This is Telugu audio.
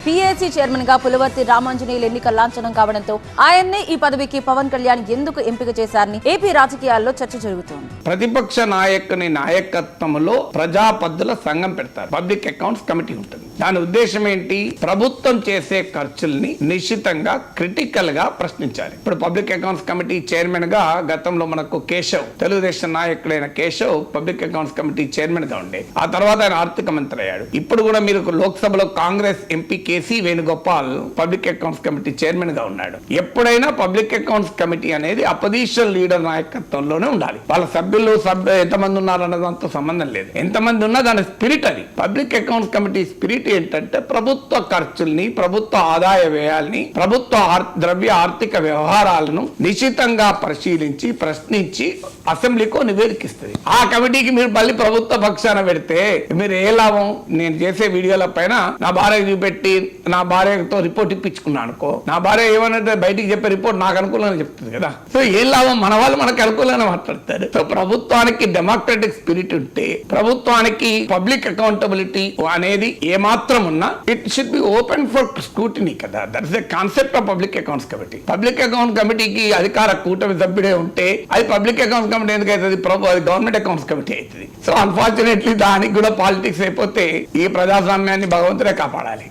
పీఏసీ చైర్మన్ గా పులవర్తి రామాంజనేయులు ఎన్నిక లాంఛనం కావడంతో ఆయన్నే ఈ పదవికి పవన్ కళ్యాణ్ ఎందుకు ఎంపిక చేశారని ఏపీ రాజకీయాల్లో చర్చ జరుగుతోంది. ప్రతిపక్ష నాయకుని నాయకత్వంలో ప్రజాపద్దుల సంఘం పెడతారు. పబ్లిక్ అకౌంట్స్ కమిటీ ఉంటుంది. దాని ఉద్దేశం ఏంటి? ప్రభుత్వం చేసే ఖర్చుల్ని నిశ్చితంగా క్రిటికల్ గా ప్రశ్నించాలి. ఇప్పుడు పబ్లిక్ అకౌంట్స్ కమిటీ చైర్మన్ గా గతంలో మనకు కేశవ్, తెలుగుదేశం నాయకుడైన Keshav public accounts committee chairman గా ఉండే. ఆ తర్వాత ఆయన ఆర్థిక మంత్రి అయ్యాడు. ఇప్పుడు కూడా మీరు లోక్సభలో Congress MP KC Venugopal public accounts committee chairman గా ఉన్నాడు. ఎప్పుడైనా పబ్లిక్ అకౌంట్స్ కమిటీ అనేది అపోజిషన్ లీడర్ నాయకత్వంలోనే ఉండాలి. వాళ్ళ సభ్యులు ఎంతమంది ఉన్నారన్న దాంతో సంబంధం లేదు. ఎంతమంది ఉన్నా దాని స్పిరిట్ అది. పబ్లిక్ అకౌంట్స్ కమిటీ స్పిరిట్ ఏంటంటే ప్రభుత్వ ఖర్చుల్ని, ప్రభుత్వ ఆదాయ వ్యయాల్ని, ప్రభుత్వ ద్రవ్య ఆర్థిక వ్యవహారాలను నిశ్చితంగా పరిశీలించి ప్రశ్నించి అసెంబ్లీకో నివేదికిస్తుంది. ఆ కమిటీకి మీరు మళ్ళీ ప్రభుత్వ పక్షాన పెడితే మీరు ఏ లాభం? నేను చేసే వీడియోల పైన నా భార్య చూపెట్టి నా భార్యతో రిపోర్ట్ ఇప్పించుకున్నాను అనుకో, నా భార్య ఏమన్నా బయటికి చెప్పే రిపోర్ట్ నాకు అనుకూలంగా చెప్తుంది కదా. సో ఏ లాభం? మన వాళ్ళు మనకు అనుకూలంగా మాట్లాడతారు. సో ప్రభుత్వానికి డెమోక్రటిక్ స్పిరిట్ ఉంటే, ప్రభుత్వానికి పబ్లిక్ అకౌంటబిలిటీ అనేది ఏమాత్రం ఉన్నా it should be open for scrutiny కదా. That is the concept of public accounts committee. Public account కమిటీకి అధికార కూటమి సభ్యుడే ఉంటే అది పబ్లిక్ అకౌంట్స్ కమిటీ ఎందుకు అవుతుంది? అది గవర్నమెంట్ అకౌంట్స్ కమిటీ అవుతుంది. సో అన్ఫార్చునేట్లీ దానికి కూడా పాలిటిక్స్ అయిపోతే ఈ ప్రజాస్వామ్యాన్ని భగవంతుడే కాపాడాలి.